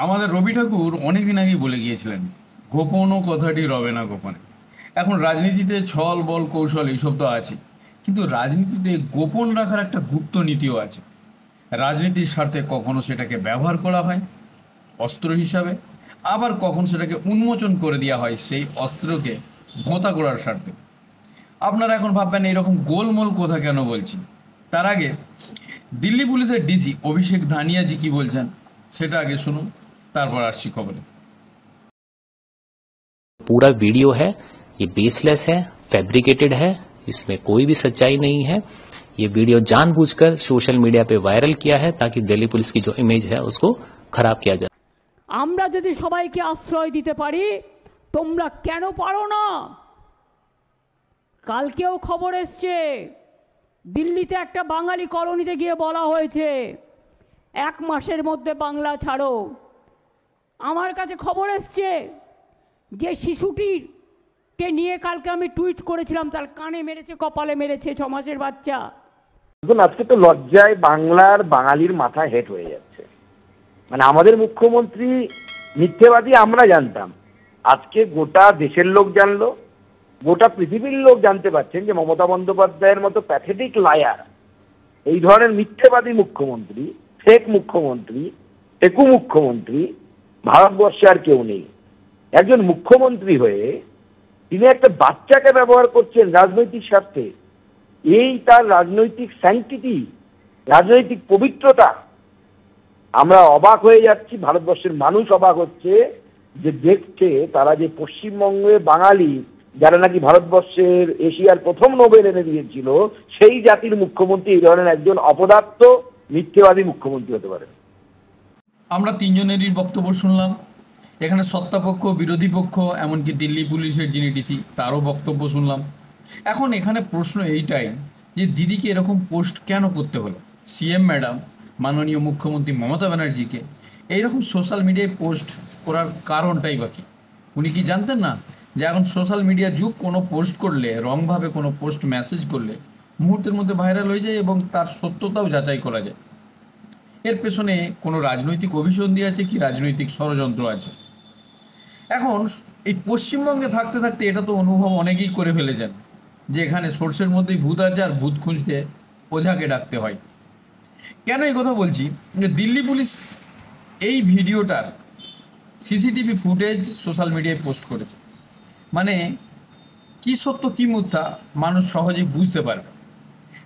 আমাদের রবি ঠাকুর অনেকদিন আগেই বলে গিয়েছিলেন, গোপন কথাটি রবে না গোপনে। এখন রাজনীতিতে ছল বল কৌশল এইসব তো আছে, কিন্তু রাজনীতিতে গোপন রাখার একটা গুপ্ত নীতিও আছে। রাজনীতির স্বার্থে কখনো সেটাকে ব্যবহার করা হয় অস্ত্র হিসাবে, আবার কখন সেটাকে উন্মোচন করে দেওয়া হয় সেই অস্ত্রকে ভোঁতা করার স্বার্থে। আপনারা এখন ভাববেন এইরকম গোলমোল কথা কেন বলছি। তার আগে দিল্লি পুলিশের ডিসি অভিষেক ধানিয়াজি কি বলছেন সেটা আগে শুনুন, তারপর আসছি খবরে। पूरा वीडियो है, ये बेसलेस है, फैब्रिकेटेड है, इसमें कोई भी सच्चाई नहीं है। ये वीडियो जानबूझकर सोशल मीडिया पे वायरल किया है ताकि दिल्ली पुलिस की जो इमेज है उसको खराब किया जाए। আমরা যদি সবাইকে আশ্রয় দিতে পারি, তোমরা কেন পারো না? কালকেও খবর এসছে, দিল্লিতে একটা বাঙালি কলোনিতে গিয়ে বলা হয়েছে 1 মাসের মধ্যে বাংলা ছাড়ো। আমার কাছে খবর এসছে যে শিশুটিকে নিয়ে কালকে আমি টুইট করেছিলাম, তার কানে মেরেছে, কপালে মেরেছে, 6 মাসের বাচ্চা। এখন আজকে তো লজ্জায় বাংলার বাঙালির মাথা হেট হয়ে যাচ্ছে। মানে আমাদের মুখ্যমন্ত্রী মিথ্যেবাদী আমরা জানতাম, আজকে গোটা দেশের লোক জানলো, গোটা পৃথিবীর লোক জানতে পারছেন যে মমতা বন্দ্যোপাধ্যায়ের মতো প্যাথেটিক লায়ার, এই ধরনের মিথ্যেবাদী মুখ্যমন্ত্রী, ফেক মুখ্যমন্ত্রী, টেকু মুখ্যমন্ত্রী ভারতবর্ষে আর কেউ নেই। একজন মুখ্যমন্ত্রী হয়ে তিনি একটা বাচ্চাকে ব্যবহার করছেন রাজনৈতিক স্বার্থে, এই তার রাজনৈতিক স্যাংটিটি, রাজনৈতিক পবিত্রতা। আমরা অবাক হয়ে যাচ্ছি, ভারতবর্ষের মানুষ অবাক হচ্ছে যে দেখছে তারা যে পশ্চিমবঙ্গে বাঙালি যারা নাকি ভারতবর্ষের এশিয়ার প্রথম নোবেল এনে দিয়েছিল, সেই জাতির মুখ্যমন্ত্রী এই ধরনের একজন অপদার্থ মিথ্যেবাদী মুখ্যমন্ত্রী হতে পারে। আমরা তিনজনেরই বক্তব্য শুনলাম, এখানে সত্তাপক্ষ, বিরোধী পক্ষ, এমনকি দিল্লি পুলিশের যিনি ডিসি তারও বক্তব্য শুনলাম। এখন এখানে প্রশ্ন এইটাই যে দিদিকে এরকম পোস্ট কেন করতে হলো? সিএম ম্যাডাম মাননীয় মুখ্যমন্ত্রী মমতা ব্যানার্জিকে এইরকম সোশ্যাল মিডিয়ায় পোস্ট করার কারণটাই বা কি? উনি কি জানতেন না যে এখন সোশ্যাল মিডিয়া যুগ, কোনো পোস্ট করলে, রংভাবে কোনো পোস্ট মেসেজ করলে মুহূর্তের মধ্যে ভাইরাল হয়ে যায় এবং তার সত্যতাও যাচাই করা যায়? এর পেছনে কোনো রাজনৈতিক অভিসন্ধি আছে কি রাজনৈতিক ষড়যন্ত্র আছে? এখন এই পশ্চিমবঙ্গে থাকতে থাকতে এটা তো অনুভব অনেকেই করে ফেলেছেন যে এখানে সোর্সের মধ্যেই ভূত আছে, আর ভূত খুঁজতে ওঝাকে ডাকতে হয়। কেন এই কথা বলছি? যে দিল্লি পুলিশ এই ভিডিওটার সিসিটিভি ফুটেজ সোশ্যাল মিডিয়ায় পোস্ট করেছে, মানে কি সত্য কি মিথ্যা মানুষ সহজেই বুঝতে পারবে।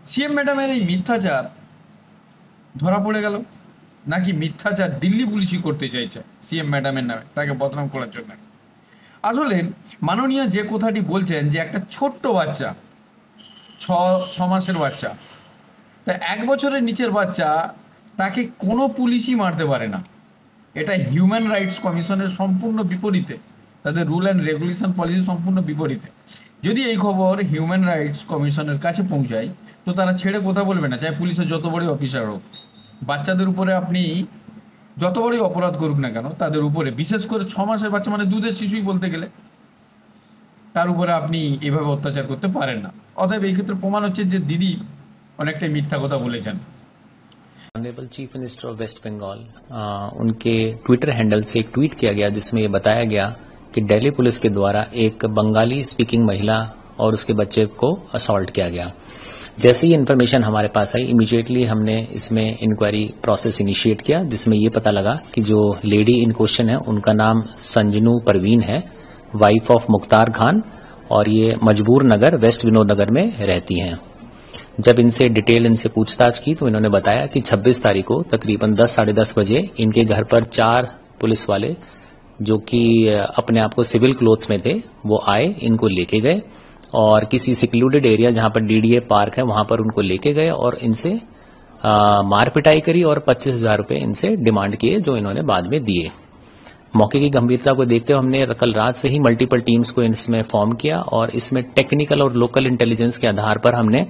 সিএম ম্যাডামের এই মিথ্যাচার ধরা পড়ে গেল, নাকি মিথ্যাচার দিল্লি পুলিশই করতে চাইছে সিএম ম্যাডামের নামে, তাকে বদনাম করার জন্য? আসলে মাননীয় যে কথাটি বলছেন যে একটা ছোট্ট বাচ্চা, ছ মাসের বাচ্চা, তা 1 বছরের নিচের বাচ্চা, তাকে কোনো পুলিশই মারতে পারে না। এটা হিউম্যান রাইটস কমিশনের সম্পূর্ণ বিপরীতে, তাদের রুল অ্যান্ড রেগুলেশন পলিসি সম্পূর্ণ বিপরীতে। যদি এই খবর হিউম্যান রাইটস কমিশনের কাছে পৌঁছায় তো তারা ছেড়ে কথা বলবে না, চাই পুলিশের যত বড়ই অফিসার হোক। বাচ্চাদের উপরে আপনি যত বড়ই অপরাধ করুক না কেন, তাদের উপরে, বিশেষ করে 6 মাসের বাচ্চা মানে দুধের শিশুই বলতে গেলে, তার উপরে আপনি এভাবে অত্যাচার করতে পারেন না। অতএব এই ক্ষেত্রে প্রমাণ হচ্ছে যে দিদি অনেকটাই মিথ্যা কথা বলেছেন। Honourable chief minister of West Bengal, उनके ट्विटर हैंडल से एक ट्वीट किया गया जिसमें ये बताया गया कि दिल्ली पुलिस के द्वारा एक बंगाली स्पीकिंग महिला और उसके बच्चे को असॉल्ट किया गया। जैसे ही इन्फॉर्मेशन हमारे पास आई, इमीडिएटली हमने इसमें इंक्वायरी प्रोसेस इनिशिएट किया, जिसमें ये पता लगा कि जो लेडी इन क्वेश्चन है उनका नाम संजनू परवीन है, वाइफ ऑफ मुख्तार खान, और ये मजबूर नगर, वेस्ट विनोद नगर में रहती हैं। जब इनसे डिटेल इनसे पूछताछ की तो इन्होंने बताया कि 26 तारीख को तकरीबन 10 साढ़े 10 बजे इनके घर पर 4 पुलिस वाले जो कि अपने आप को सिविल क्लोथ्स में थे वो आए, इनको लेके गए और किसी सिक्लूडेड एरिया जहां पर डीडीए पार्क है वहां पर उनको लेके गए और इनसे मार पिटाई करी और 25,000 रुपए इनसे डिमांड किए, जो इन्होंने बाद में दिए। मौके की गंभीरता को देखते हुए हमने कल रात से ही मल्टीपल टीम्स को इसमें फॉर्म किया और इसमें टेक्निकल और लोकल इंटेलिजेंस के आधार पर हमने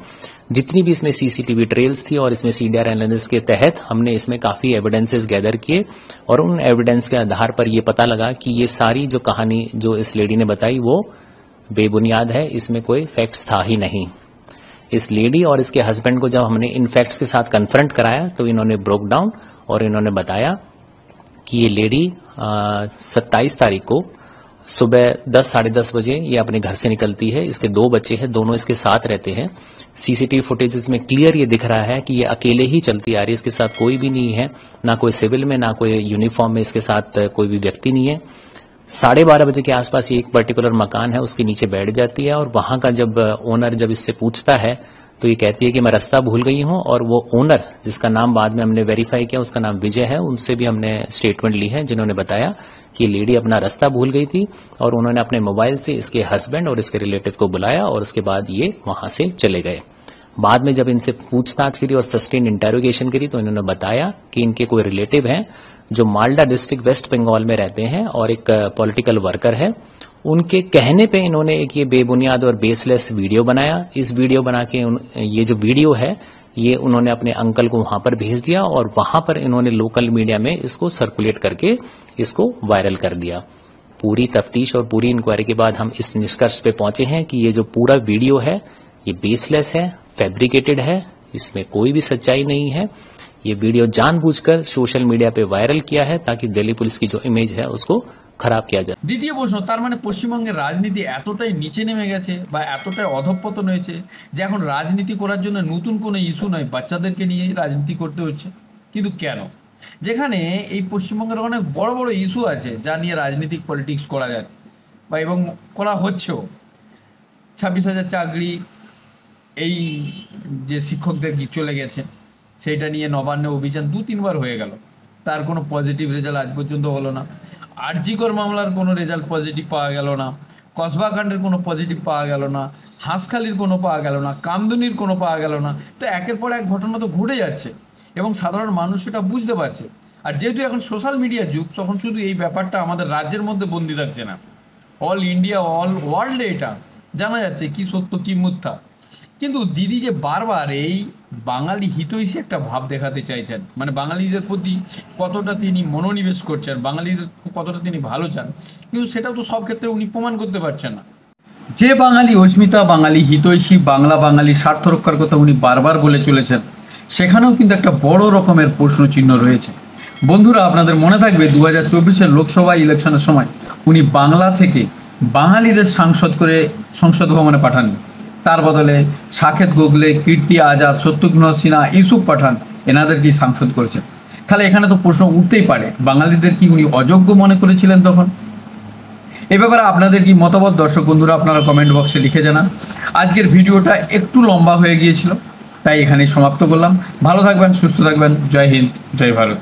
जितनी भी इसमें सीसीटीवी ट्रेल्स थी और इसमें सीडीआर एनालिसिस के तहत हमने इसमें काफी एविडेंसेस गैदर किए और उन एविडेंस के आधार पर ये पता लगा कि ये सारी जो कहानी जो इस लेडी ने बताई वो बेबुनियाद है, इसमें कोई फैक्ट्स था ही नहीं। इस लेडी और इसके हस्बैंड को जब हमने इन फैक्ट्स के साथ कन्फ्रंट कराया तो इन्होंने ब्रोक डाउन और इन्होंने बताया कि ये लेडी 27 तारीख को सुबह 10 साढ़े 10 बजे ये अपने घर से निकलती है। इसके 2 बच्चे हैं, दोनों इसके साथ रहते हैं। सीसीटीवी फुटेजेस में क्लियर ये दिख रहा है कि ये अकेले ही चलती आ रही है, इसके साथ कोई भी नहीं है, ना कोई सिविल में ना कोई यूनिफॉर्म में इसके साथ कोई भी व्यक्ति नहीं है। 12:30 बजे के आसपास ये एक पर्टिकुलर मकान है उसके नीचे बैठ जाती है, और वहां का जब ओनर जब इससे पूछता है तो ये कहती है कि मैं रास्ता भूल गई हूं। और वो ओनर जिसका नाम बाद में हमने वेरीफाई किया, उसका नाम विजय है, उनसे भी हमने स्टेटमेंट ली है, जिन्होंने बताया कि लेडी अपना रास्ता भूल गई थी और उन्होंने अपने मोबाइल से इसके हस्बैंड और इसके रिलेटिव को बुलाया और उसके बाद ये वहां से चले गए। बाद में जब इनसे पूछताछ करी और सस्टेन इंटेरोगेशन करी तो इन्होंने बताया कि इनके कोई रिलेटिव हैं जो मालदा डिस्ट्रिक्ट वेस्ट बंगाल में रहते हैं और एक पॉलिटिकल वर्कर है। उनके कहने पे इन्होंने एक ये बेबुनियाद और बेसलेस वीडियो बनाया। इस वीडियो बना के ये जो वीडियो है ये उन्होंने अपने अंकल को वहां पर भेज दिया और वहां पर इन्होंने लोकल मीडिया में इसको सर्कुलेट करके इसको वायरल कर दिया। पूरी तफ्तीश और पूरी इंक्वायरी के बाद हम इस निष्कर्ष पे पहुंचे हैं कि ये जो पूरा वीडियो है ये बेसलेस है, फैब्रिकेटेड है, इसमें कोई भी सच्चाई नहीं है। ये वीडियो जानबूझकर सोशल मीडिया पे वायरल किया है ताकि दिल्ली पुलिस की जो इमेज है उसको খারাপ किया যায়। দ্বিতীয় প্রশ্ন, তার মানে পশ্চিমবঙ্গের রাজনীতি এতটাই নিচে নেমে গেছে বা এতটাই অধঃপতন হয়েছে যে এখন রাজনীতি করার জন্য নতুন কোনো ইস্যু নয়, বাচ্চাদেরকে নিয়ে রাজনীতি করতে হচ্ছে। কিন্তু কেন? যেখানে এই পশ্চিমবঙ্গের অনেক বড় বড় ইস্যু আছে যা নিয়ে রাজনীতিক পলিটিক্স করা যায় বা এবং করা হচ্ছেও। 26,000 চাকরি, এই যে শিক্ষকদের চলে গেছে সেইটা নিয়ে নবান্নে অভিযান 2-3 বার হয়ে গেল, তার কোনো পজিটিভ রেজাল্ট আজ পর্যন্ত হলো না। আরজিকর মামলার কোনো রেজাল্ট পজিটিভ পাওয়া গেল না, কসবা কাণ্ডের কোনো পজিটিভ পাওয়া গেল না, হাঁসখালির কোনো পাওয়া গেল না, কামদুনির কোনো পাওয়া গেল না। তো একের পর এক ঘটনা তো ঘটে যাচ্ছে এবং সাধারণ মানুষ সেটা বুঝতে পারছে। আর যেহেতু এখন সোশ্যাল মিডিয়ার যুগ, তখন শুধু এই ব্যাপারটা আমাদের রাজ্যের মধ্যে বন্দি থাকছে না, অল ইন্ডিয়া অল ওয়ার্ল্ডে এটা জানা যাচ্ছে কি সত্য কি মিথ্যা। কিন্তু দিদি যে বারবার এই বাঙালি হিতৈষী একটা ভাব দেখাতে চাইছেন, মানে বাঙালিদের প্রতি কতটা তিনি মনোনিবেশ করছেন, বাঙালিদের কতটা তিনি ভালো চান, কিন্তু সেটাও তো সব ক্ষেত্রে উনি প্রমাণ করতে পারছেন না। যে বাঙালি অস্মিতা, বাঙালি হিতৈষী, বাঙালি স্বার্থ রক্ষার কথা উনি বারবার বলে চলেছেন, সেখানেও কিন্তু একটা বড় রকমের প্রশ্নচিহ্ন রয়েছে। বন্ধুরা, আপনাদের মনে থাকবে 2024-এর লোকসভা ইলেকশনের সময় উনি বাংলা থেকে বাঙালিদের সাংসদ করে সংসদ ভবনে পাঠাননি, তার বদলে সাকেত গোখলে, কীর্তি আজাদ, শত্রুঘ্ন সিনহা, ইউসুফ পাঠান এনাদেরকেই সাংসদ করেছেন। তাহলে এখানে তো প্রশ্ন উঠতেই পারে, বাঙালিদের কি উনি অযোগ্য মনে করেছিলেন তখন? এ ব্যাপারে আপনাদের কি মতামত দর্শক বন্ধুরা আপনারা কমেন্ট বক্সে লিখে জানান। আজকের ভিডিওটা একটু লম্বা হয়ে গিয়েছিল, তাই এখানেই সমাপ্ত করলাম। ভালো থাকবেন, সুস্থ থাকবেন। জয় হিন্দ, জয় ভারত।